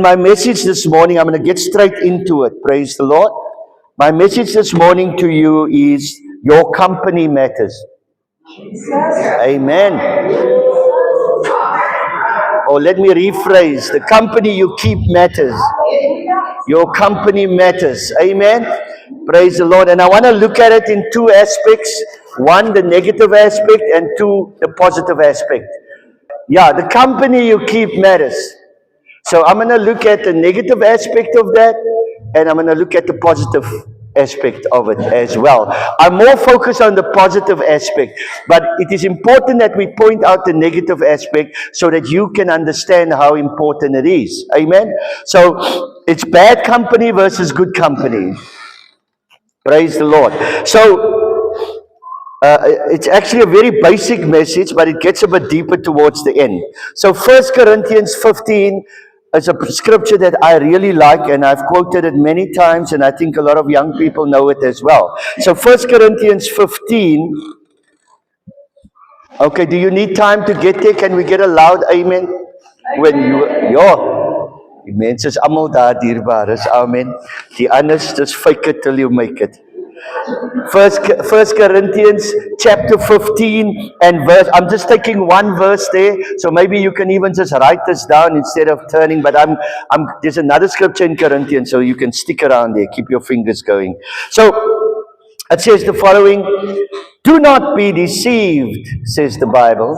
My message this morning, I'm going to get straight into it. Praise the Lord. My message this morning to you is your company matters. Amen. Or let me rephrase, the company you keep matters. Your company matters. Amen. Praise the Lord. And I want to look at it in two aspects. One, the negative aspect, and two, the positive aspect. Yeah, the company you keep matters. So I'm going to look at the negative aspect of that, and I'm going to look at the positive aspect of it as well. I'm more focused on the positive aspect, but it is important that we point out the negative aspect so that you can understand how important it is. Amen? So it's bad company versus good company. Praise the Lord. So it's actually a very basic message, but it gets a bit deeper towards the end. So 1 Corinthians 15 is a scripture that I really like, and I've quoted it many times, and I think a lot of young people know it as well. So 1 Corinthians 15. Okay, do you need time to get there? Can we get a loud amen? When you, die mense is almal daar dierbaar is, amen. Die anders, just fake it till you make it. First Corinthians chapter 15 and verse, I'm just taking one verse there, so maybe you can even just write this down instead of turning, but there's another scripture in Corinthians, so you can stick around there, keep your fingers going. So, it says the following, do not be deceived, says the Bible.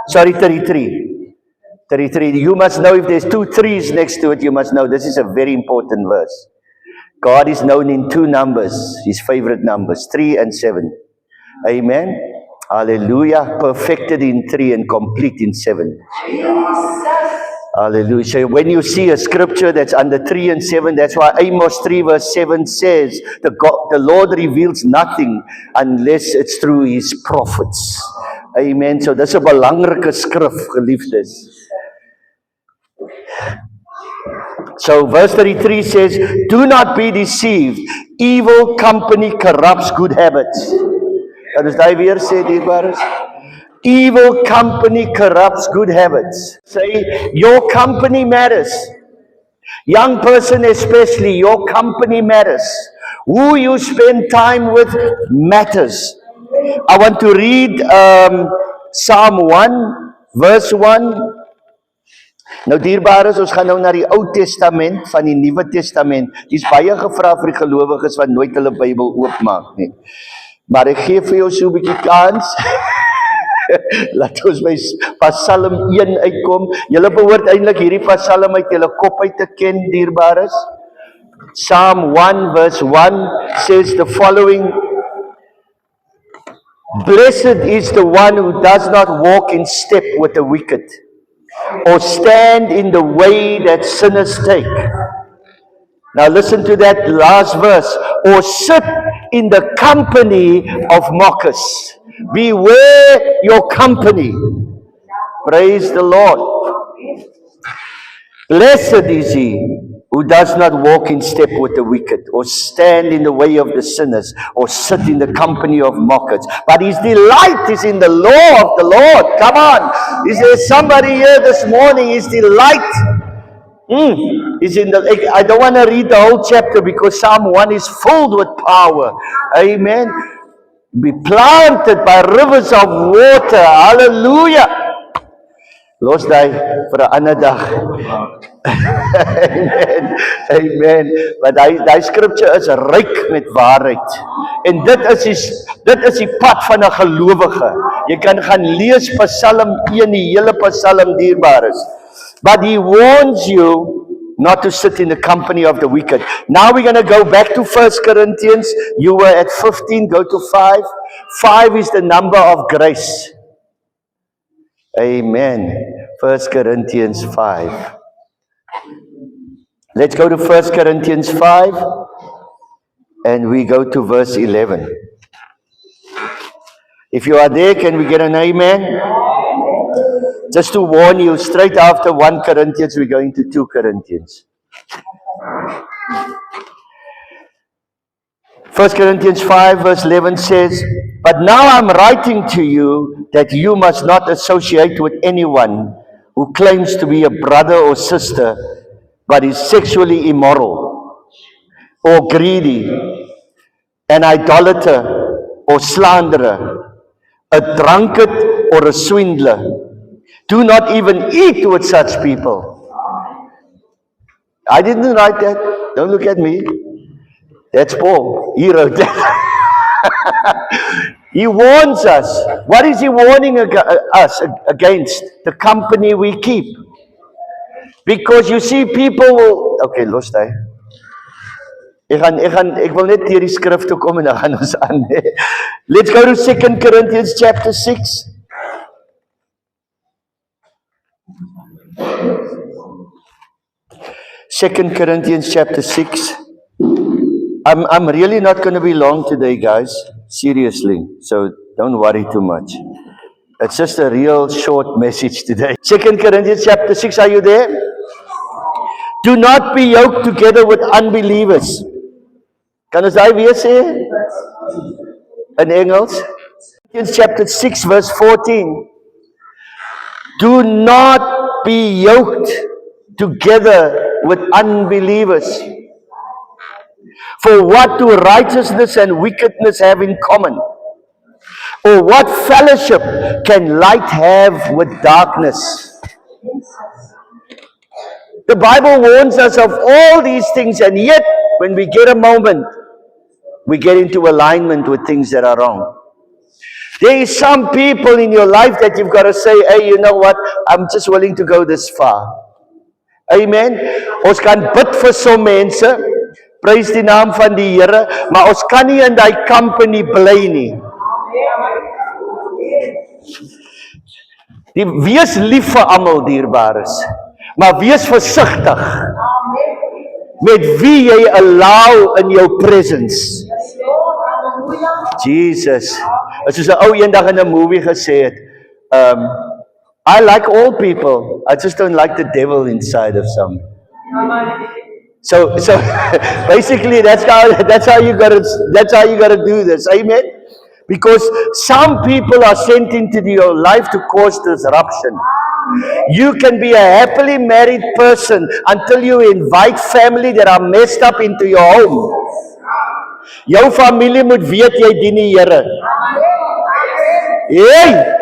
Sorry, 33. You must know if there's 2 3s next to it, you must know this is a very important verse. God is known in 2 numbers, his favorite numbers, 3 and 7. Amen. Hallelujah. Perfected in 3 and complete in 7. Hallelujah. So when you see a scripture that's under 3 and 7, that's why Amos 3 verse 7 says, the Lord reveals nothing unless it's through his prophets. Amen. So dis 'n belangrike skrif, geliefdes. So verse 33 says, do not be deceived. Evil company corrupts good habits. Dat is die weer sê, dierbares. Evil company corrupts good habits. Say, your company matters. Young person especially, your company matters. Who you spend time with matters. I want to read Psalm 1, verse 1. Nou dierbares, ons gaan nou na die Ou Testament van die Nuwe Testament. Dis baie gevra vir die gelowiges wat nooit hulle Bybel oopmaak nie. Maar ek gee vir jou so 'n bietjie kans. Laat ons by Psalm 1 uitkom. Julle behoort eintlik hierdie Psalm uit julle kop uit te ken, dierbares. Psalm 1 verse 1 says the following: Blessed is the one who does not walk in step with the wicked, or stand in the way that sinners take. Now listen to that last verse. Or sit in the company of mockers. Beware your company. Praise the Lord. Blessed is he who does not walk in step with the wicked, or stand in the way of the sinners, or sit in the company of mockers. But his delight is in the law of the Lord. Come on. Is there somebody here this morning? His delight is in the... I don't want to read the whole chapter because Psalm 1 is filled with power. Amen. Be planted by rivers of water. Hallelujah. Los die vir 'n ander dag. Amen. Amen. Maar die scripture is ryk met waarheid. En dit is die pad van 'n gelowige. Jy kan gaan lees Psalm 1, die hele Psalm, dierbares. But he warns you not to sit in the company of the wicked. Now we're going to go back to 1 Corinthians. You were at 15, go to 5. 5 is the number of grace. Amen. 1 Corinthians 5. Let's go to 1 Corinthians 5 and we go to verse 11. If you are there, can we get an amen? Just to warn you, straight after 1 Corinthians, we're going to 2 Corinthians. 1 Corinthians 5 verse 11 says, But now I'm writing to you that you must not associate with anyone who claims to be a brother or sister but is sexually immoral, or greedy, an idolater, or slanderer, a drunkard, or a swindler. Do not even eat with such people. I didn't write that. Don't look at me. That's Paul. He wrote that. He warns us. What is he warning us against? The company we keep. Because you see people will... Okay, los hy. Ek wil net hier die skrif toe kom en dan gaan ons aan. Let's go to 2 Corinthians chapter 6. Second Corinthians chapter 6. I'm really not going to be long today, guys. Seriously. So don't worry too much. It's just a real short message today. 2 Corinthians chapter 6. Are you there? Do not be yoked together with unbelievers. Kan ons daai weer sê? In Engels? Corinthians chapter 6 verse 14. Do not be yoked together with unbelievers. For what do righteousness and wickedness have in common? Or what fellowship can light have with darkness? The Bible warns us of all these things, and yet when we get a moment, we get into alignment with things that are wrong. There is some people in your life that you've got to say, hey, you know what? I'm just willing to go this far. Amen. Ons kan bid vir so mense, prys die naam van die Here, maar ons kan nie in die company bly nie. Wees lief vir almal, dierbares, maar wees versigtig met wie jy allow in jou presence. Jesus. Soos 'n ou eendag in 'n movie gesê het, I like all people, I just don't like the devil inside of some. So basically that's how you gotta do this. Amen. Because some people are sent into your life to cause disruption. You can be a happily married person until you invite family that are messed up into your home. Jou familie moet weet jy dien die Here. Hey!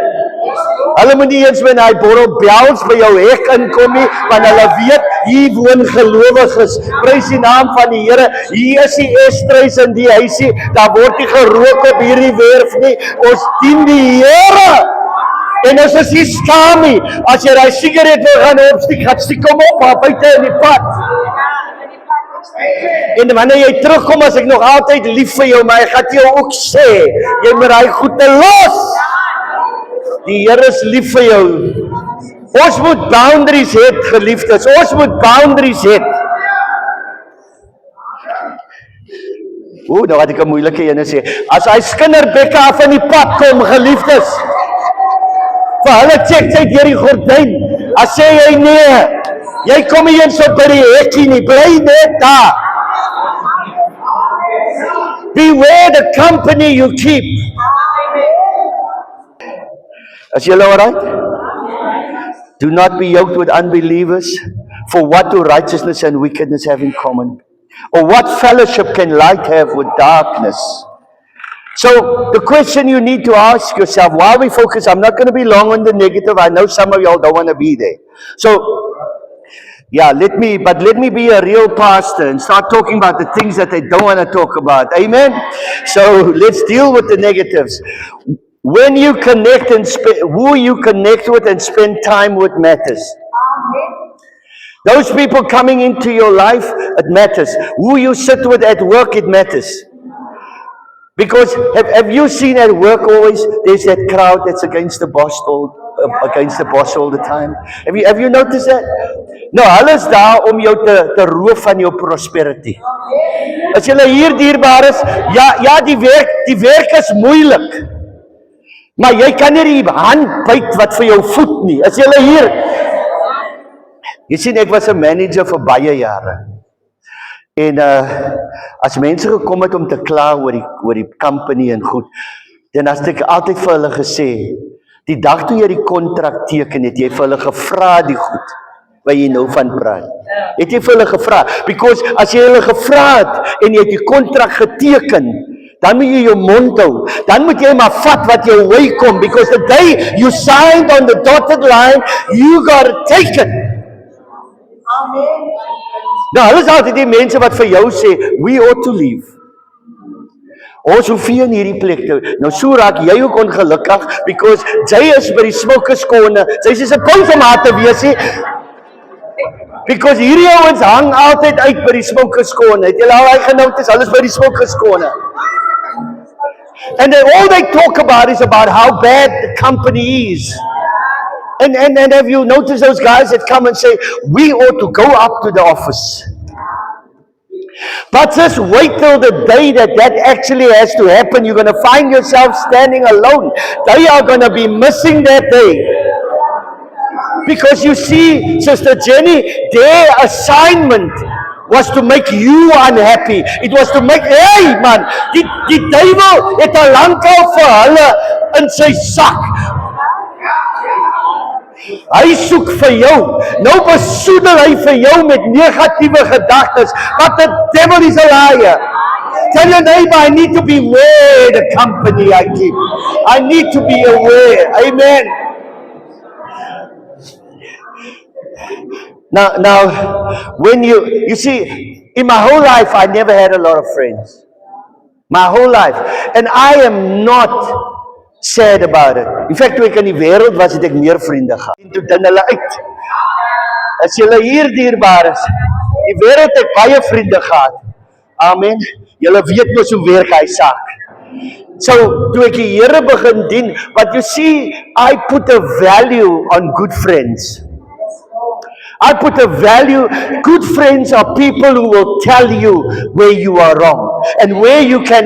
Hulle moet nie eens met hy borrel bells by jou hek inkom nie, want hulle weet, hier woon gelowiges. Prys die naam van die Here. Hier is die estreis in die huisie, daar word nie gerook op hierdie werf nie. Ons dien die Here. En ons is nie skaam nie. As jy die sigaret wil gaan opsteek, gaan stiek hom op, maar buite in die pad. En wanneer jy terugkom, as ek nog altyd lief vir jou, maar ek gaan jou ook sê, jy moet hy goed te los. Die Here is lief vir jou. Ons moet boundaries hê, geliefdes. Ons moet boundaries hê. Nou wat ek 'n moeilike ene sê. As hy skinderbekke af in die pad kom, geliefdes, vir hulle check jy deur die gordyn. As sê jy nee, jy kom nie eens op by die hekkie nie, bly net daar. Beware the company you keep. Is julle alright? Do not be yoked with unbelievers, for what do righteousness and wickedness have in common? Or what fellowship can light have with darkness? So the question you need to ask yourself, while we focus, I'm not going to be long on the negative. I know some of y'all don't want to be there. So yeah, let me be a real pastor and start talking about the things that they don't want to talk about. Amen. So let's deal with the negatives. When you connect and who you connect with and spend time with matters. Those people coming into your life, it matters. Who you sit with at work, it matters. Because have you seen at work always, there's that crowd that's against the boss all the time. Have you noticed that? Nou, hulle is daar om jou te roof van jou prosperity. As jy hier dierbaar is, ja die werk is moeilik. Maar jy kan nie die hand byt wat vir jou voet nie. As jy hier... Jy sien, ek was 'n manager vir baie jare. En as mense gekom het om te kla oor die company en goed, dan het ek altyd vir hulle gesê, die dag toe jy die kontrak teken het, jy vir hulle gevra die goed. waar jy nou van praat. Het jy vir hulle gevra? Because as jy hulle gevra het en jy het die kontrak geteken, dan moet jy jou mond hou. Dan moet jy maar vat wat jou way kom, because the day you signed on the dotted line, you got to take it. Nou, hulle is altyd die mense wat vir jou sê, we ought to leave. Ons hoef hier in hierdie plek te, nou so raak jy ook ongelukkig, because jy is by die smokkerskone, sy sê, kom vir maar te wees, because hierdie ouens hang altyd uit by die smokkerskone, het julle al hy genoemd is, hulle is by die smokkerskone. And then all they talk about is about how bad the company is. And have you noticed those guys that come and say, we ought to go up to the office. But just wait till the day that actually has to happen. You're going to find yourself standing alone. They are going to be missing that day. Because you see, Sister Jenny, their assignment was to make you unhappy. It was to make, hey man, die duivel het al lankal vir hulle in sy sak. Hy soek vir jou. Nou besoedel hy vir jou met negatiewe gedagtes. But the devil is a liar. Tell your neighbor, I need to be aware the company I keep. I need to be aware. Amen. Now, when you see, in my whole life, I never had a lot of friends. My whole life. And I am not sad about it. In fact, toe ek in die wêreld was, het ek meer vriende gehad. En toe ding hulle uit. As julle hier dierbaar is, die wêreld het ek baie vriende gehad. Amen. Julle weet mos hoe werk hy saak. So, toe ek die Here begin dien, but you see, I put a value on good friends. I put a value, good friends are people who will tell you where you are wrong and where you can.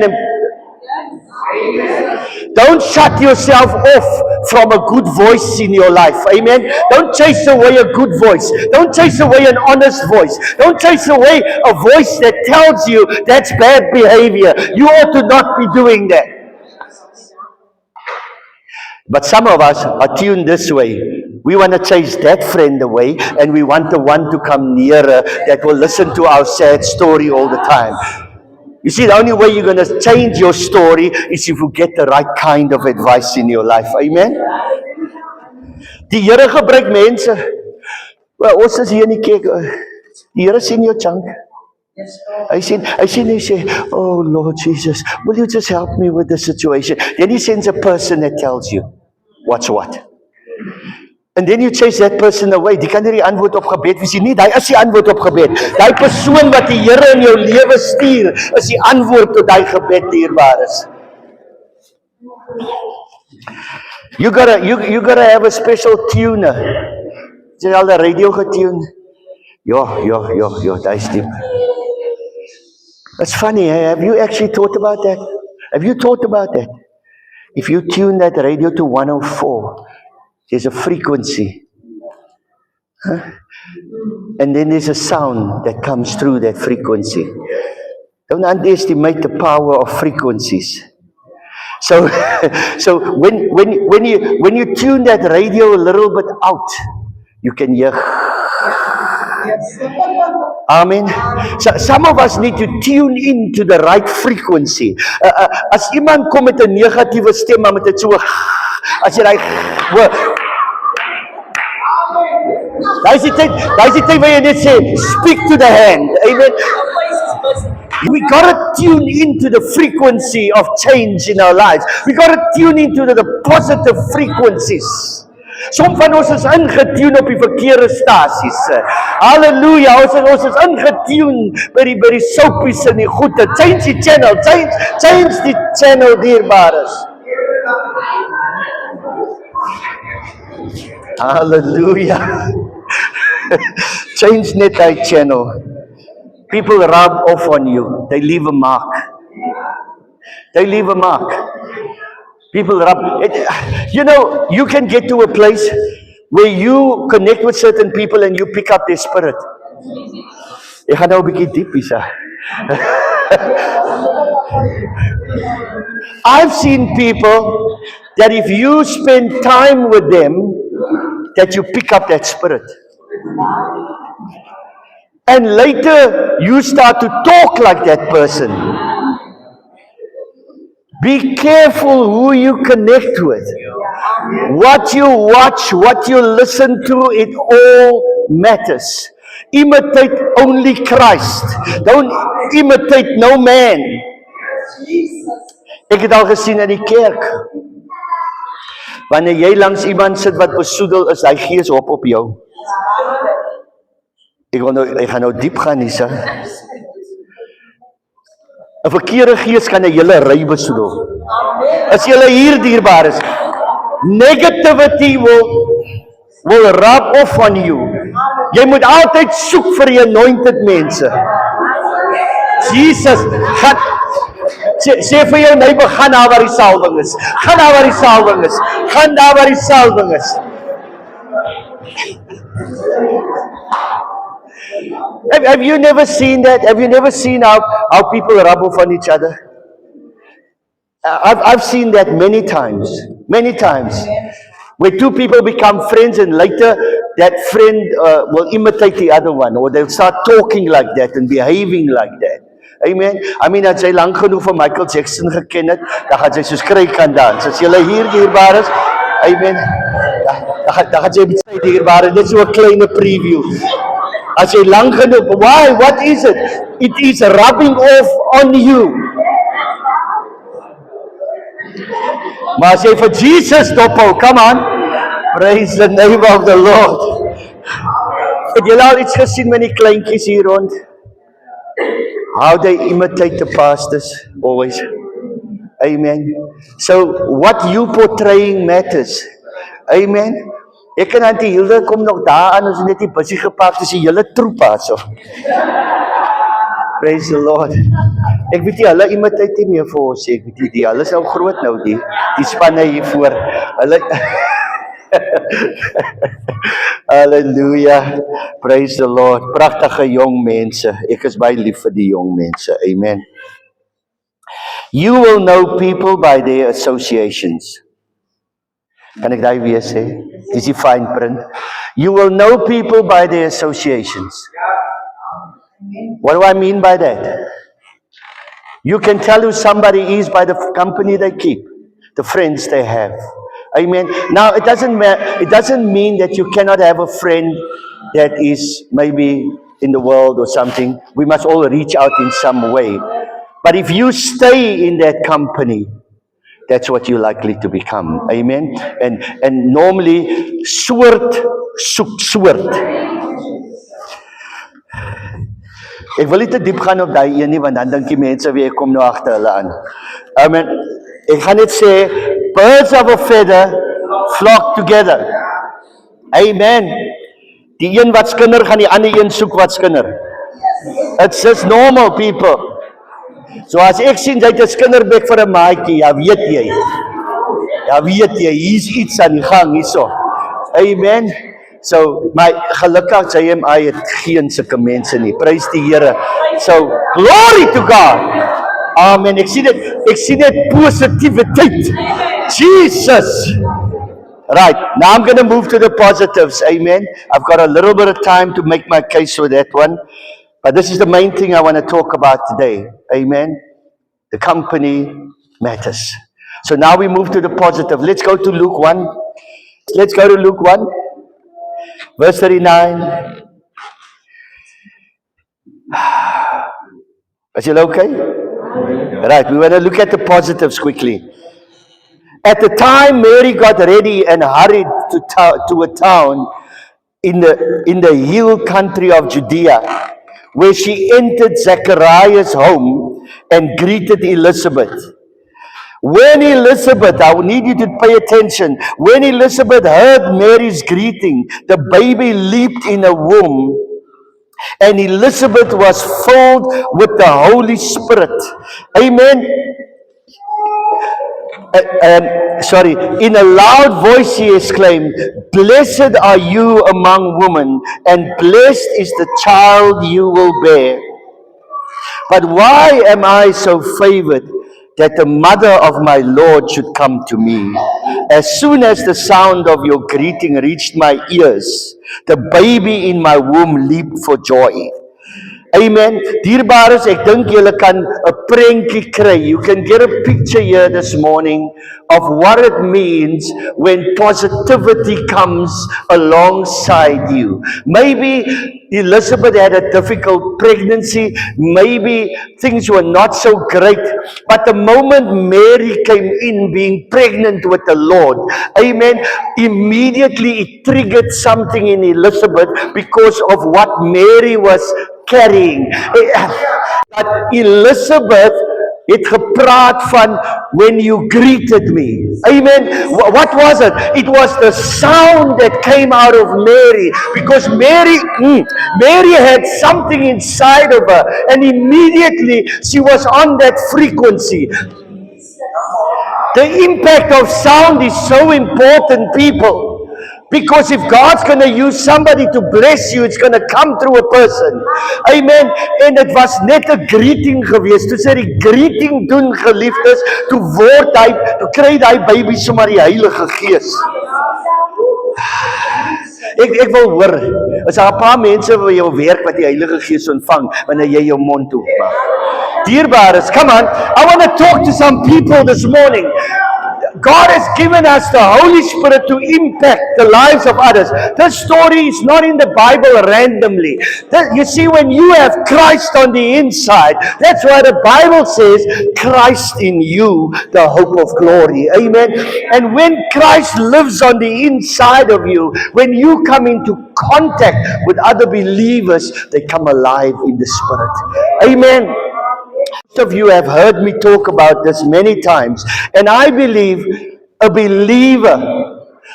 Don't shut yourself off from a good voice in your life. Amen. Don't chase away a good voice. Don't chase away an honest voice. Don't chase away a voice that tells you that's bad behavior. You ought to not be doing that. But some of us are tuned this way. We want to chase that friend away, and we want the one to come nearer that will listen to our sad story all the time. You see, the only way you're going to change your story is if you get the right kind of advice in your life. Amen? Die Here gebruik mense. Well, ons is hier in die kerk. Die Here sien jou chunk. Hy sê, oh Lord Jesus, will you just help me with the situation? Then he sends a person that tells you what's what. And then you chase that person away. Die kan nie die antwoord op gebed wees nie. Hy is die antwoord op gebed. Die persoon wat die Here in jou lewe stuur, is die antwoord tot die gebed dierbaar is. You gotta have a special tuner. Jy al die radio getune? Ja, dis diep. It's funny, eh? Have you actually thought about that? Have you thought about that? If you tune that radio to 104, there's a frequency. Huh? And then there's a sound that comes through that frequency. Don't underestimate the power of frequencies. So when you tune that radio a little bit out, you can hear. Amen. So some of us need to tune into the right frequency. As iemand kom met 'n negatiewe stem, maar met dit so, as jy Daai is die tyd waar jy net sê, speak to the hand. Amen. We got to tune into the frequency of change in our lives. We got to tune into the positive frequencies. Som van ons is ingetune op die verkeerde stasies. Halleluja, ons is ingetune by die soapies en die goede. Change die channel, change die channel dierbares. Hallelujah. Change net die channel. People rub off on you. They leave a mark. They leave a mark. People rub. You know, you can get to a place where you connect with certain people and you pick up their spirit. Ek gaan nou 'n bietjie diep hier. I've seen people that if you spend time with them, that you pick up that spirit. And later, you start to talk like that person. Be careful who you connect with. What you watch, what you listen to, it all matters. Imitate only Christ. Don't imitate no man. Ek het al gesien in die kerk. Wanneer jy langs iemand sit wat besoedel is, hy gees op jou. Ek gaan nou diep gaan hier, sê. 'n Verkeerde gees kan 'n hele ry besoedel. As jy hier dierbaar is, negativity will rub off on you. Jy moet altyd soek vir die anointed mense. Jesus, sê vir jou neighbor, gaan daar waar die salwing is. Gaan daar waar die salwing is. Gaan daar waar die salwing is. Have you never seen that? Have you never seen how people rub off on each other? I've seen that many times, where two people become friends and later that friend will imitate the other one, or they'll start talking like that and behaving like that. Amen. I mean, as jy lank genoeg van Michael Jackson geken het, dan gaan jy soos kry kan dans. As jy hier dierbaar is, amen, dan gaan jy met dierbaar, dit is so 'n kleine preview. As jy lank genoeg, why? What is it? It is rubbing off on you. Maar as jy vir Jesus dophou, come on, praise the name of the Lord. Het julle al iets gesien met die kleintjies hier rond? How they imitate the pastors, always. Amen. So, what you portraying matters. Amen. Ek en Auntie Hilde kom nog daar aan, ons net die bussie gepak, dis die hele troep daar so. Praise the Lord. Ek weet nie, hulle imitate nie meer vir ons, ek weet nie, hulle is nou groot nou, die spanne hiervoor. Hulle... Hallelujah. Praise the Lord. Pragtige jong mense. Ek is baie lief vir die jong mense. Amen. You will know people by their associations. Kan ek daai weer sê? Dis die fine print. You will know people by their associations. What do I mean by that? You can tell who somebody is by the company they keep, the friends they have. Amen. Now, it doesn't mean that you cannot have a friend that is maybe in the world or something. We must all reach out in some way. But if you stay in that company, that's what you're likely to become. Amen. And normally, soort soek soort. Ek wil nie te diep gaan op daai een nie, want dan dink die mense weer ek kom nou agter hulle aan. Amen. Ek gaan net sê, birds of a feather flock together. Amen. Die een wat skinder gaan die ander een soek wat skinder. It's just normal, people. So as ek sien jy het 'n skinderbek vir 'n maatjie, ja weet jy. Ja weet jy, hier's iets aan die gang hierso. Amen. So, my gelukkig JMI het geen sulke mense nie. Prys die Here. So, glory to God. Amen. Ek sien dit positiviteit. Jesus. Right. Now I'm going to move to the positives. Amen. I've got a little bit of time to make my case with that one. But this is the main thing I want to talk about today. Amen. The company matters. So now we move to the positive. Let's go to Luke 1. Let's go to Luke 1. Verse 39. Is it okay? Right, we want to look at the positives quickly. At the time, Mary got ready and hurried to a town in the hill country of Judea, where she entered Zechariah's home and greeted Elizabeth. When Elizabeth, I need you to pay attention. When Elizabeth heard Mary's greeting, the baby leaped in her womb, and Elizabeth was filled with the Holy Spirit. Amen. In a loud voice she exclaimed, "Blessed are you among women, and blessed is the child you will bear. But why am I so favored? that the mother of my Lord should come to me. As soon as the sound of your greeting reached my ears, the baby in my womb leaped for joy. Amen. Dierbares, ek dink julle kan 'n prentjie kry. You can get a picture here this morning of what it means when positivity comes alongside you. Maybe Elizabeth had a difficult pregnancy. Maybe things were not so great. But the moment Mary came in being pregnant with the Lord, amen, immediately it triggered something in Elizabeth because of what Mary was carrying. But Elizabeth het gepraat van when you greeted me. Amen. What was it? It was the sound that came out of Mary, because Mary had something inside of her, and immediately she was on that frequency. The impact of sound is so important, people. Because if God's going to use somebody to bless you, it's going to come through a person. Amen. En dit was net 'n greeting geweest. Toe sy die greeting doen, geliefdes, toe kry hy baby sommer die Heilige Gees. Ek wil hoor, is daar 'n paar mense by jou werk wat die Heilige Gees ontvang wanneer jy jou mond oopmaak? Dierbares, come on. I want to talk to some people this morning. God has given us the Holy Spirit to impact the lives of others. This story is not in the Bible randomly. You see, when you have Christ on the inside, that's why the Bible says, Christ in you, the hope of glory. Amen. And when Christ lives on the inside of you, when you come into contact with other believers, they come alive in the Spirit. Amen. Most of you have heard me talk about this many times, and I believe a believer,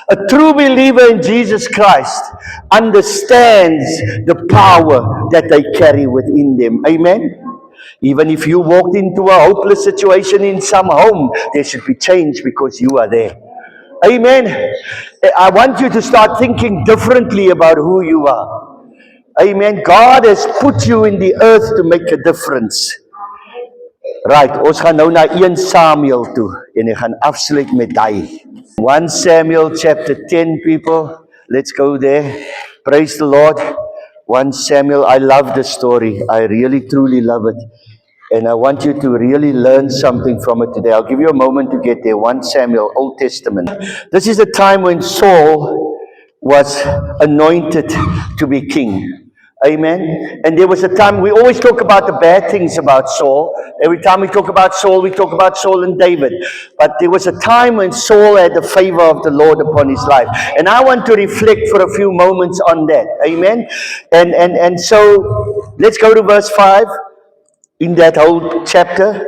a true believer in Jesus Christ, understands the power that they carry within them. Amen. Even if you walked into a hopeless situation in some home, there should be change because you are there. Amen. I want you to start thinking differently about who you are. Amen. God has put you in the earth to make a difference. Right, ons gaan nou na 1 Samuel toe en ek gaan afsluit met hy. 1 Samuel chapter 10, people. Let's go there. Praise the Lord. 1 Samuel, I love this story. I really, truly love it. And I want you to really learn something from it today. I'll give you a moment to get there. 1 Samuel, Old Testament. This is the time when Saul was anointed to be king. Amen. And there was a time, we always talk about the bad things about Saul. Every time we talk about Saul and David. But there was a time when Saul had the favor of the Lord upon his life. And I want to reflect for a few moments on that. Amen. And so, let's go to verse 5 in that whole chapter.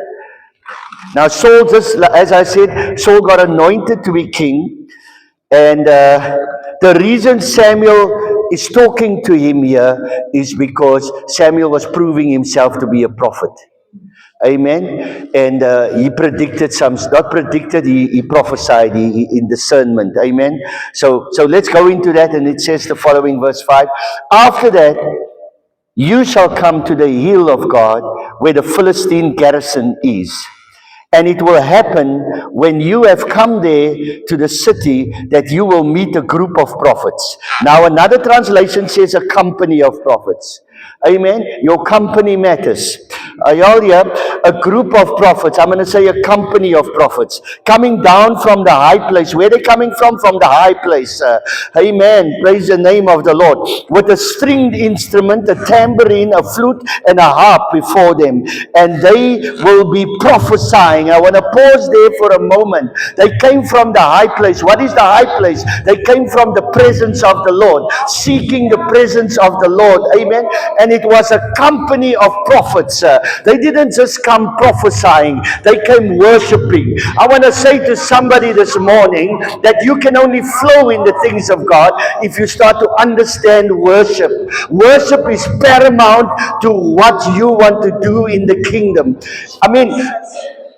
Now Saul, just as I said, Saul got anointed to be king. And the reason Samuel is talking to him here is because Samuel was proving himself to be a prophet. Amen. And he predicted he prophesied in discernment. Amen. So let's go into that, and it says the following, verse 5. After that, you shall come to the hill of God where the Philistine garrison is. And it will happen when you have come there to the city that you will meet a group of prophets. Now another translation says a company of prophets. Amen. Your company matters. Y'all here, a group of prophets. I'm going to say a company of prophets coming down from the high place. Where are they coming from? From the high place. Amen. Praise the name of the Lord. With a stringed instrument, a tambourine, a flute, and a harp before them. And they will be prophesying. I want to pause there for a moment. They came from the high place. What is the high place? They came from the presence of the Lord, seeking the presence of the Lord. Amen. And it was a company of prophets. They didn't just come prophesying, they came worshiping. I want to say to somebody this morning that you can only flow in the things of God if you start to understand worship. Worship is paramount to what you want to do in the kingdom. I mean,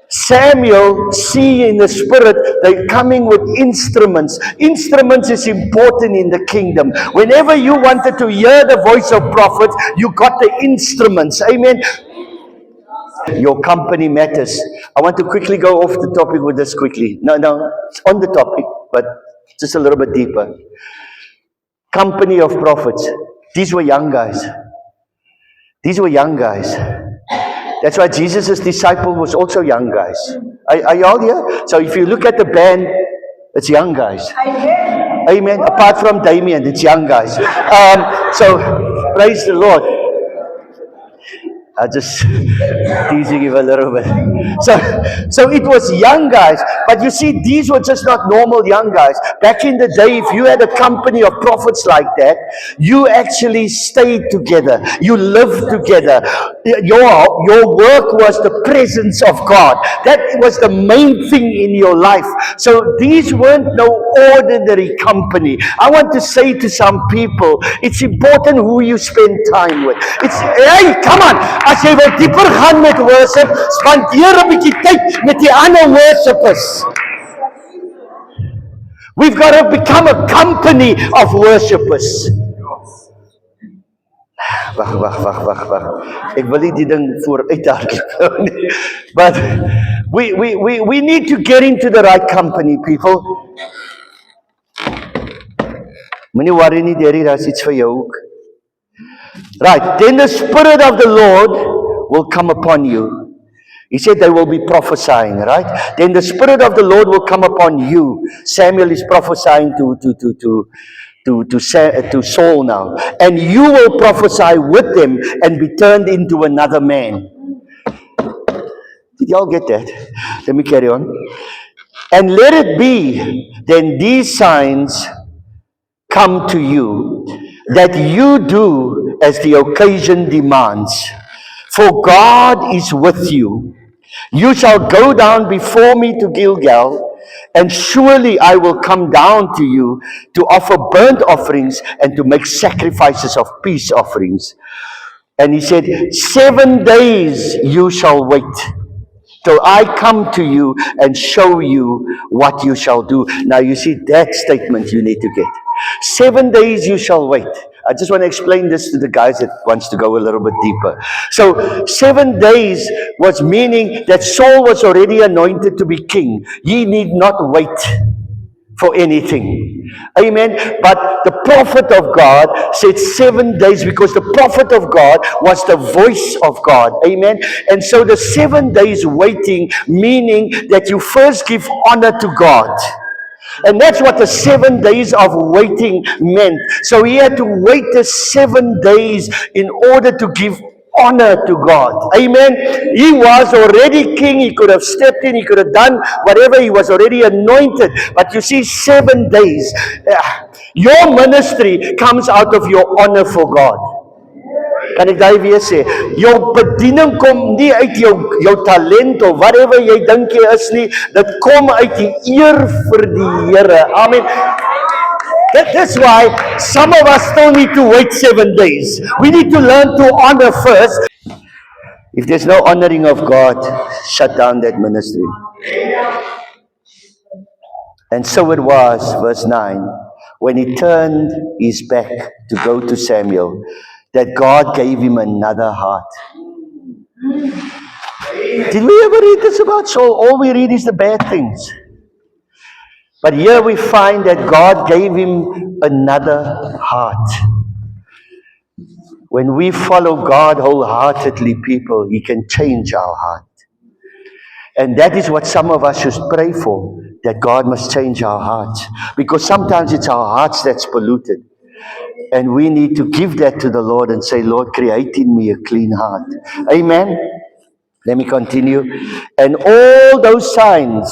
Samuel, see in the spirit, they're coming with instruments. Instruments is important in the kingdom. Whenever you wanted to hear the voice of prophets, you got the instruments. Amen. Your company matters. I want to quickly go off the topic with this quickly. No, it's on the topic, but just a little bit deeper. Company of prophets. These were young guys. These were young guys. That's why Jesus' disciple was also young guys. Are you all here? So if you look at the band, it's young guys. Amen. Apart from Damien, it's young guys. So praise the Lord. I just teasing you a little bit. So it was young guys, but you see, these were just not normal young guys. Back in the day, if you had a company of prophets like that, you actually stayed together. You lived together. Your work was the presence of God. That was the main thing in your life. So these weren't no ordinary company. I want to say to some people, it's important who you spend time with. Hey, come on. As jy wil dieper gaan met worship, spandeer 'n bietjie tyd met die ander worshipers. We've got to become a company of worshipers. Wag. Ek wil nie die ding vooruit hardloop nie. But we need to get into the right company, people. Moenie worry nie, Derry, daar's iets vir jou ook. Right, then the Spirit of the Lord will come upon you. He said they will be prophesying, right? Then the Spirit of the Lord will come upon you. Samuel is prophesying to Saul now. And you will prophesy with them and be turned into another man. Did y'all get that? Let me carry on. And let it be, then these signs come to you, that you do as the occasion demands. For God is with you. You shall go down before me to Gilgal, and surely I will come down to you to offer burnt offerings and to make sacrifices of peace offerings. And he said, 7 days you shall wait till I come to you and show you what you shall do. Now you see that statement you need to get. 7 days you shall wait. I just want to explain this to the guys that wants to go a little bit deeper. So 7 days was meaning that Saul was already anointed to be king. He need not wait for anything. Amen. But the prophet of God said 7 days because the prophet of God was the voice of God. Amen. And so the 7 days waiting, meaning that you first give honor to God. And that's what the 7 days of waiting meant. So he had to wait the 7 days in order to give honor to God. Amen. He was already king. He could have stepped in. He could have done whatever. He was already anointed. But you see, 7 days. Your ministry comes out of your honor for God. Kan ek daai weer sê? Jou bediening kom nie uit jou talent of whatever jy dink jy is nie. Dit kom uit die eer vir die Here. Amen. That's why some of us still need to wait 7 days. We need to learn to honor first. If there's no honoring of God, shut down that ministry. And so it was, verse 9, when he turned his back to go to Samuel, that God gave him another heart. Did we ever read this about Saul? All we read is the bad things. But here we find that God gave him another heart. When we follow God wholeheartedly, people, He can change our heart. And that is what some of us should pray for, that God must change our hearts. Because sometimes it's our hearts that's polluted. And we need to give that to the Lord and say, Lord, create in me a clean heart. Amen. Let me continue. And all those signs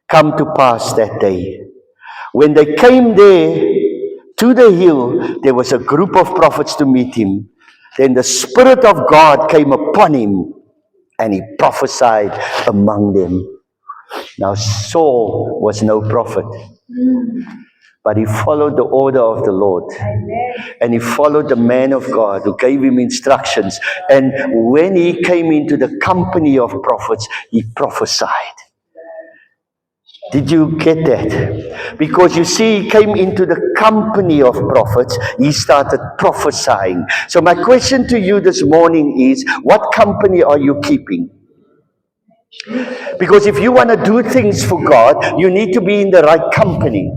come to pass that day. When they came there to the hill, there was a group of prophets to meet him. Then the Spirit of God came upon him and he prophesied among them. Now Saul was no prophet. But he followed the order of the Lord. Amen. And he followed the man of God who gave him instructions. And when he came into the company of prophets, he prophesied. Did you get that? Because you see, he came into the company of prophets, he started prophesying. So, my question to you this morning is, what company are you keeping? Because if you want to do things for God, you need to be in the right company.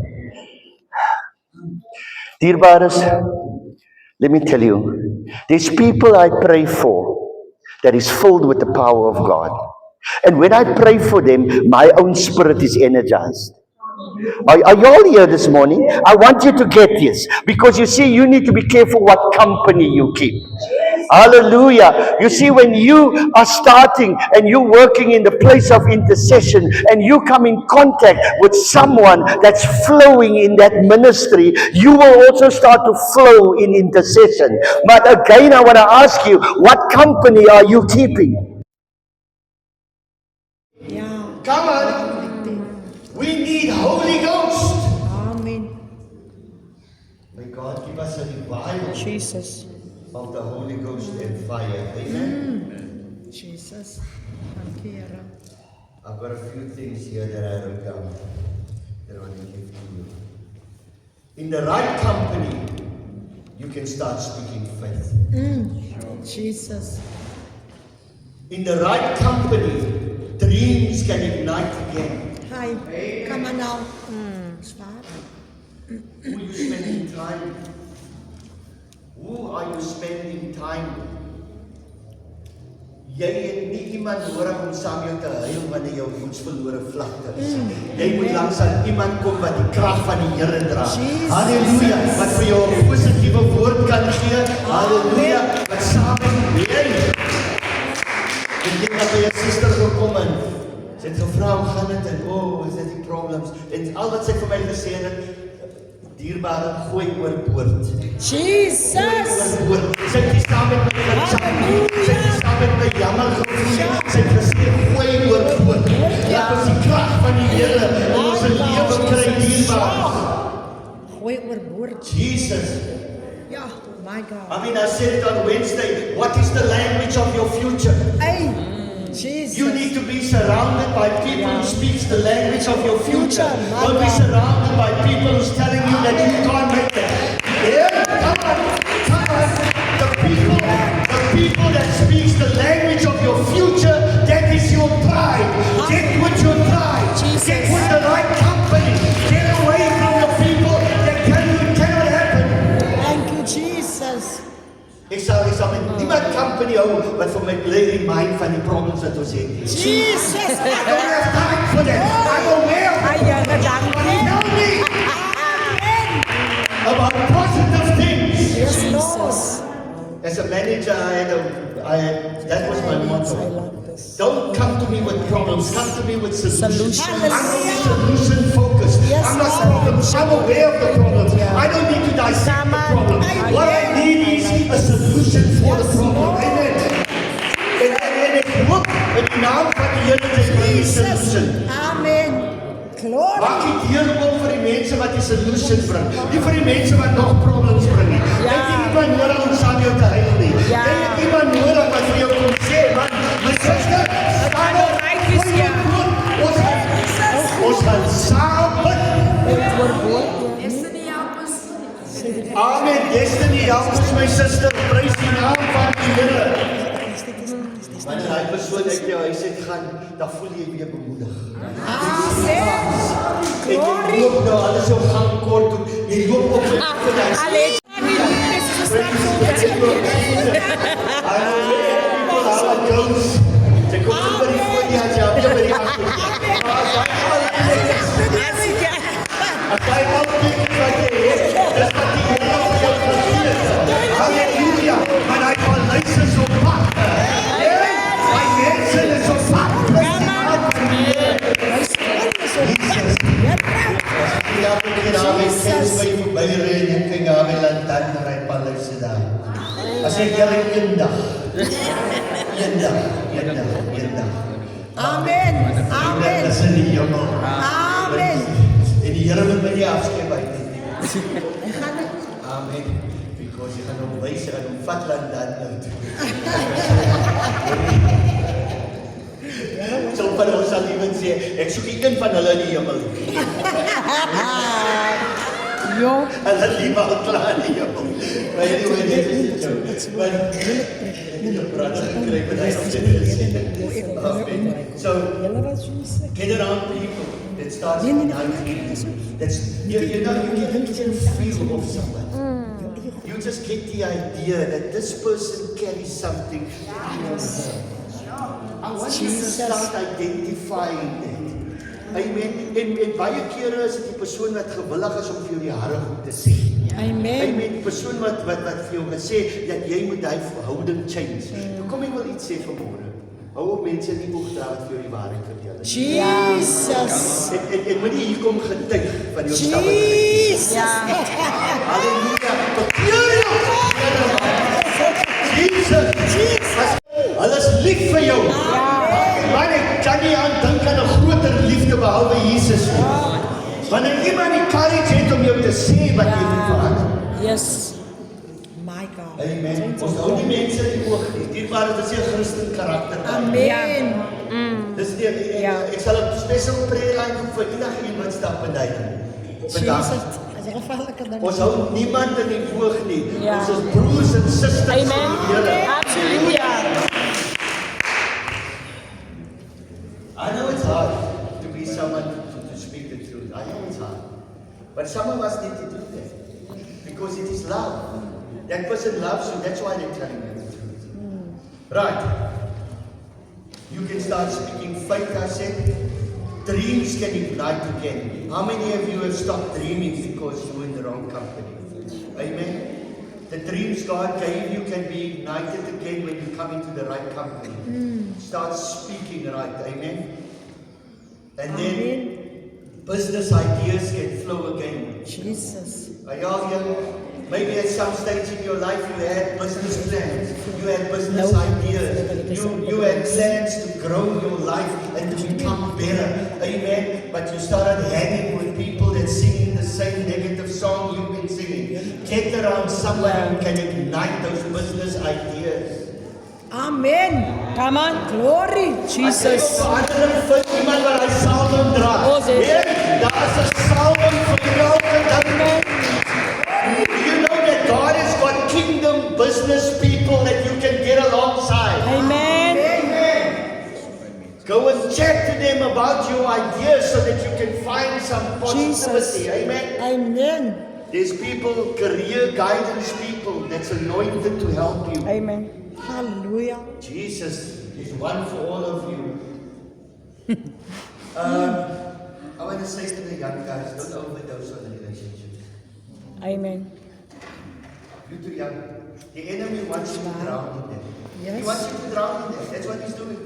Dierbares, let me tell you, there's people I pray for that is filled with the power of God. And when I pray for them, my own spirit is energized. Are you all here this morning? I want you to get this. Because you see, you need to be careful what company you keep. Hallelujah. You see, when you are starting and you're working in the place of intercession and you come in contact with someone that's flowing in that ministry, you will also start to flow in intercession. But again, I want to ask you, what company are you keeping? Yeah. Come on. We need Holy Ghost. Amen. May God give us a revival Jesus. of the Holy Ghost and fire. Amen. Jesus. Thank you, Yara. I've got a few things here that I wrote down that I want to give to you. In the right company, you can start speaking faith. Jesus. In the right company, dreams can ignite again. Hi. Come on now. Zwaar. Who are you spending time with? Who are you spending time with? Jy het nie iemand nodig om saam jou te huil wanneer jou voetsverlore vlakte is. Jy moet langs aan iemand kom wat die krag van die Here dra. Halleluja, wat vir jou 'n positiewe woord kan gee. Halleluja, wat saam met jy. En jy het by jou suster gekom en sy het gevra hoe gaan dit en is dit die problems? En al wat sy vir my gesê het, dierbare, gooi oorboord. Jesus. Sy het nie saam met my gechat nie. Sy het nie saam met my jammer gevoel. Sy het gesê, gooi oorboord. Laat ons die krag van die Here in ons lewe kry, dierbare. Gooi oorboord. Jesus. Ja, my God. I mean, I said it on Wednesday. What is the language of your future? Hey. Jesus. You need to be surrounded by people who speaks the language of your future. My Don't be God. surrounded by people who's telling you that you can't make it. Yeah, come on, come on. The people that speaks the language of your future, that is your pride. Get with your pride. Jesus. Get with the right company. Get away from the people that tell you it cannot happen. Thank you, Jesus. Ek sal met niemand company hou wat vir my bly remind van die problems wat ons het. Jesus. I don't have time for that. I'm aware of Ay, ang gadang. Tell me about positive things. Yes, Lord. As a manager, that was my motto. I love this. Don't come to me with problems. Come to me with solutions. Solutions. I'm not solution focused. Yes, I'm not Lord. problem. I'm aware of the problems. Yeah. I don't need to dissect the problem. Amen. What I need is a solution for the problem. Amen. En ek hoop in die naam van die Here dat jy die solution. Amen. Glory. Maak die deur oop vir die mense wat die solution bring. Nie vir die mense wat nog problems bring nie. Ja. Jy het iemand nodig om saam jou te huil nie. Ja. Jy het iemand nodig wat vir jou kom sê, man, my suster, staan op. Ons gaan saam bid. Amen. Destiny help ons, my suster. Prys die naam van die Here. Wanneer hy persoon uit jou huis uit gaan, dan voel jy weer bemoedig. Amen. En jy loop nou, alles jou gang kort doen. Jy loop op met Allee. Jy kom so by die folie as jy by die afkom. As jy al kyk wat jy het, dis wat die Here vir jou gedoen het. Halleluja. Maar hy van luister so pad. My mense is so pad. Ja, ek sens my verby ry en ek kyk aan my lantaarn ry paluise daar. As ek julle eendag. Amen. Amen. Dis in die hemel. Amen. En die Here moet my nie afskeep uit nie. Hy gaan dit. Amen. Because jy gaan hom wys, jy gaan hom vat lantaarn uit. So van ons sal liewen sê, ek soek nie een van hulle in die hemel. Jo. Hulle lief al klaar in die hemel. Maar anyway, dit is het jou. Maar die praat sy gekry met hy op dit gesê. So, get around people that starts that's, you know, you can feel of someone. You just get the idea that this person carries something. I want you to start identifying that. Amen. En baie kere is dit die persoon wat gewillig is om vir jou die harde goed te sê. Amen. Amen. Die persoon wat vir jou gesê dat jy moet die verhouding change. Kom ek wil iets sê vanmôre. Hou op mense nie moet dra wat vir jou die waarheid vertel. Jesus. En moenie hier kom getuig van jou stappe. Jesus. Halleluja. Jesus. Hulle is lief vir jou. Man, ek kan nie aan dink aan 'n groter liefde behalwe Jesus nie. Wanneer iemand die courage het om jou te sê wat jy moet verander. Yes. My God. Amen. Ons hou die mense in die oog nie. Dierbaar, dit is 'n Christen karakter. Amen. Dis nie, ek sal 'n special prayer line doen vir enigiemand wat stap in hy. Jesus. As 'n gevaarlike ding. Ons hou niemand in die oog nie. Ons is broers en susters. Amen. Absolutely. I know it's hard to be someone to speak the truth. I know it's hard. But some of us need to do that. Because it is love. That person loves you, that's why they're telling you the truth. Right. You can start speaking faith, I said. Dreams can ignite again. How many of you have stopped dreaming because you were in the wrong company? Amen. The dreams God gave you can be ignited again when you come into the right company. Start speaking right, amen. And then business ideas can flow again. Jesus. Are y'all here? Maybe at some stage in your life you had business plans, you had business ideas, you had plans to grow your life and to become better, amen. But you started hanging with people that sing the same negative song you've been singing. Get around someone who can ignite those business ideas. Amen. Come on. Glory. Jesus. Daar is 'n salwing vir elke dag. Do you know that God has got kingdom business people that you can get alongside? Amen. Go and chat to them about your ideas so that you can find some positivity. Amen. Amen. There's people, career guidance people that's anointed to help you. Amen. Hallelujah. Jesus is one for all of you. I want to say to the young guys, don't overdose on the relationship. Amen. You're too young. The enemy wants you to drown in that. Yes. He wants you to drown in that. That's what he's doing.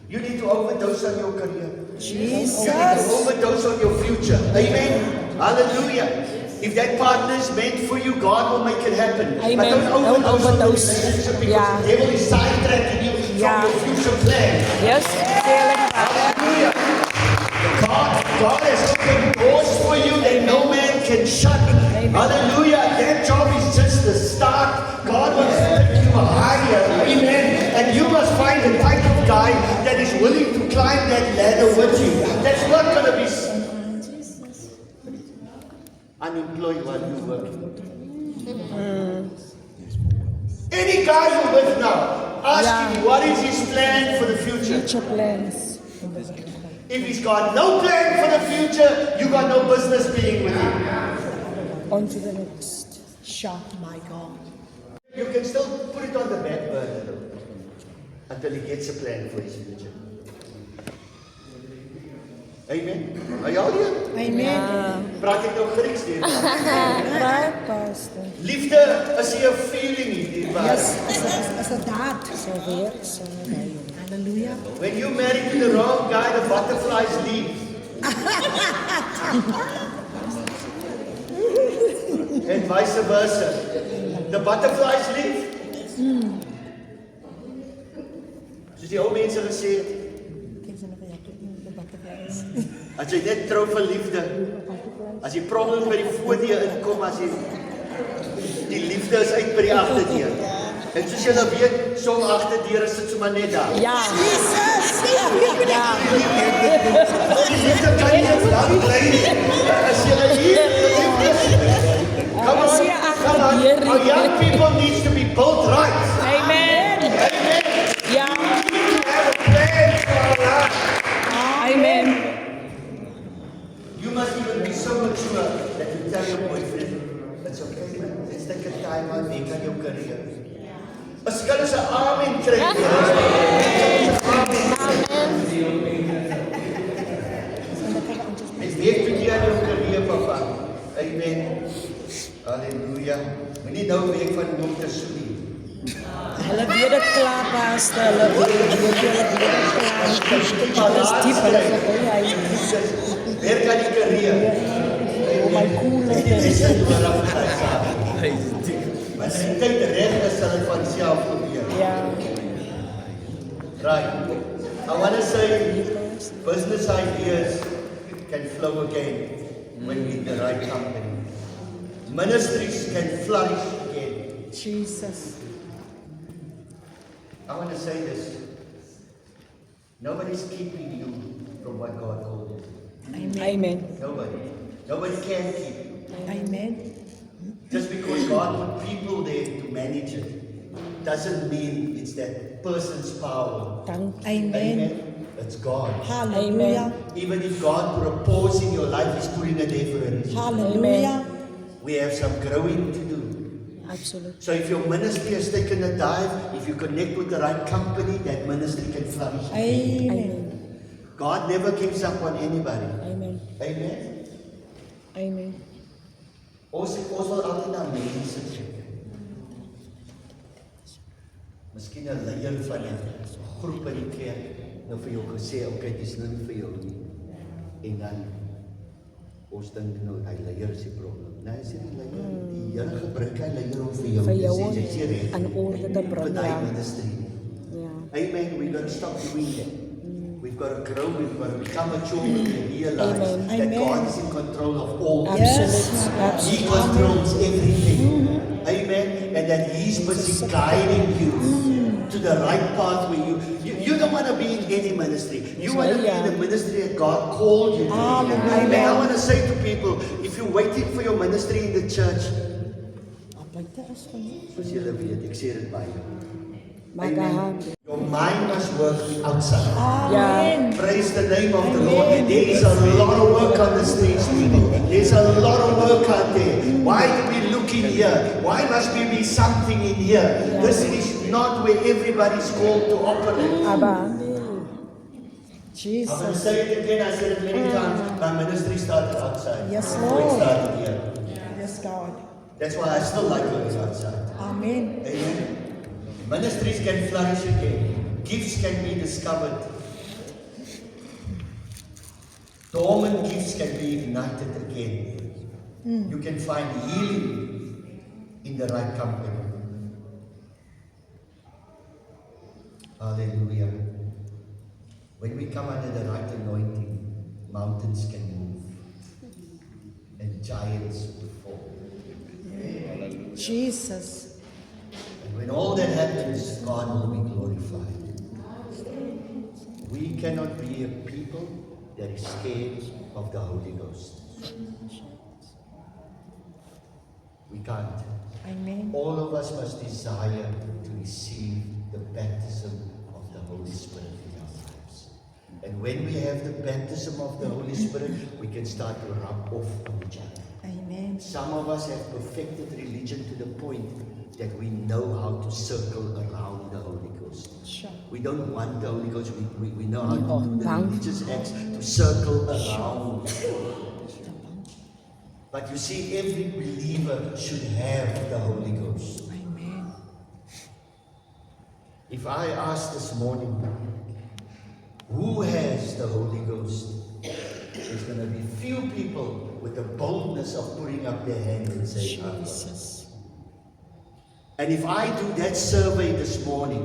You need to overdose on your career. Jesus. You need to overdose on your future. Amen. Hallelujah. If that partner is meant for you, God will make it happen. Amen. But don't overdose on the overdose. relationship because Yeah. the devil is sidetracking you from your future plan. Yes. Hallelujah. God has opened doors for you that no man can shut. Hallelujah. That job is just the start. God wants to take you higher. Amen. And you must find the type of guy that is willing to climb that ladder with you. That's not going to be unemployed while you're working. Any guy you're with now, ask him what is his plan for the future. Future plans. If he's got no plan for the future, you got no business being with him. On to the next. Shop, my God. You can still put it on the back burner though, until he gets a plan for his future. Amen. Are y'all here? Amen. Praat ek nou Grieks hier? Right, Pastor. Liefde is nie 'n feeling nie, Yes, as a dad. So weer, so weer. Hallelujah. When you marry to the wrong guy, the butterflies leave. And vice versa. The butterflies leave. Soos die ou mense gesê het, as jy net trou vir liefde, as die problem by die voordeur inkom, as jy die liefde is uit by die agterdeur. En soos julle weet, so agterdeur is dit sommer net daar. Ja. Jesus! Ja. Dit kan nie eens lang bly nie. As julle hier come on, come on. Our young people needs to be built right. Amen. Amen. Ja. Have a plan for our life. Amen. You must even be so mature that you tell your boyfriend, it's okay man, let's take a time out, make on your career. As kan ons 'n amen kry. Ek weet bietjie aan jou career papa. Amen. Halleluja. Moenie nou week van hom te soenie. Hulle weet dit klaar, pastor. Hulle weet dit klaar. Hulle is diep, hulle verby hy. Werk aan die career. Oh my goodness. Maar as die tyd reg is, sal dit van self gebeur. Ja. Right. I want to say business ideas can flow again when we in the right company. Ministries can flourish again. Jesus. I want to say this. Nobody's keeping you from what God called you. Amen. Nobody. Nobody can keep you. Amen. Just because God put people there to manage it doesn't mean it's that person's power. Dank. Amen. It's God. Hallelujah. Even if God put a pause in your life, He's putting it there for a reason. Hallelujah. We have some growing to do. Absoluut. So if your ministry has taken a dive, if you connect with the right company, that ministry can flourish. Amen. Amen. God never gives up on anybody. Amen. Amen. Amen. Ons wil altyd na mense kyk. Miskien 'n leier van 'n groep in die kerk nou vir jou gesê, okay, dis nou nie vir jou nie. En dan ons dink nou hy leier is die probleem. Nee, hy sê die leier, die Here gebruik hy leier om vir jou Vir jou te sê reg in orde te bring, vir daai ja. ministry. Ja. Amen. We've got to stop doing that. We've got to grow, we've got to become mature and realize Amen. that Amen. God is in control of all things. Absoluut. He Absoluut. controls everything. Amen. And that He's busy guiding you to the right path where you don't want to be in any ministry. You want to be in the ministry that God called you to. Amen. I want to say to people, if you're waiting for your ministry in the church, soos julle weet, ek sê dit baie. Magahang. Your mind must work outside. Ja. Praise the name of the Lord. There is a lot of work on the streets, people. There's a lot of work out there. Why do we look in here? Why must we be something in here? This is not where everybody's called to operate. Aba. I'm going to Jesus. say it again. I said it many times. My ministry started outside. Yes, Before it Lord. started here. Yes, God. That's why I still like going outside. Amen. Amen. Ministries can flourish again. Gifts can be discovered. Dormant gifts can be ignited again. You can find healing in the right company. Hallelujah. When we come under the right anointing, mountains can move and giants will fall. Jesus. And when all that happens, God will be glorified. We cannot be a people that is scared of the Holy Ghost. We can't. Amen. All of us must desire to receive the baptism of the Holy Spirit in our lives. And when we have the baptism of the Holy Spirit, we can start to rub off on each other. Amen. Some of us have perfected religion to the point that we know how to circle around the Holy Ghost. Sure. We don't want the Holy Ghost, we know how to do the religious acts to circle around. But you see, every believer should have the Holy Ghost. Amen. If I ask this morning, who has the Holy Ghost? There's going to be few people with the boldness of putting up their hand and saying, "I got it." Jesus. And if I do that survey this morning,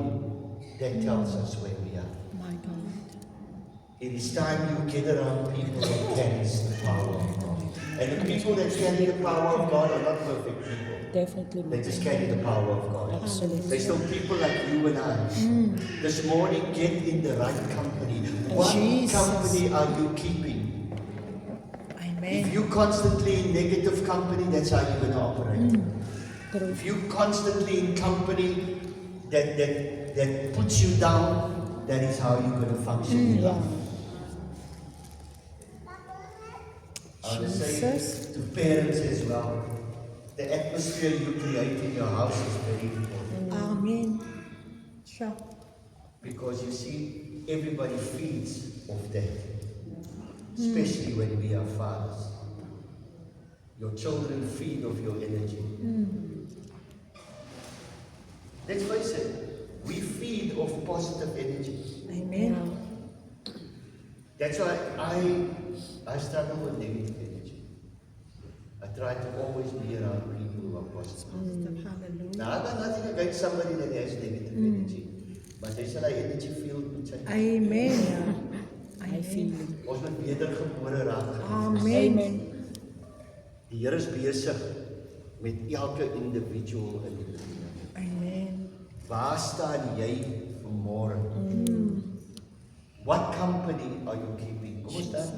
that tells us where we are. My God. It is time you get around people that carries the power of God. And the people that carry the power of God are not perfect people. Definitely They just carry the power of God. Absolutely. They're still people like you and I. This morning, get in the right company. What Jesus. company are you keeping? If Amen. you constantly in negative company, that's how you're going to operate. True. If you constantly in company that puts you down, that is how you're going to function in Yeah. life. I want to say Jesus. to parents as well, the atmosphere you create in your house is very important. Amen. Sure. Because you see, everybody feeds off that. Especially when we are fathers. Your children feed off your energy. Let's face it, we feed off positive energy. Amen. That's why I struggle with negative energy. I try to always be around people who are positive. Hallelujah. Now, I got nothing against somebody that has negative energy. But they say that energy field moet change. Amen. I feel you. Ons moet wedergebore raak. Amen. Die Here is besig met elke individual in die lewe. Amen. Waar staan jy vanmôre? What company are you keeping? Kom ons staan.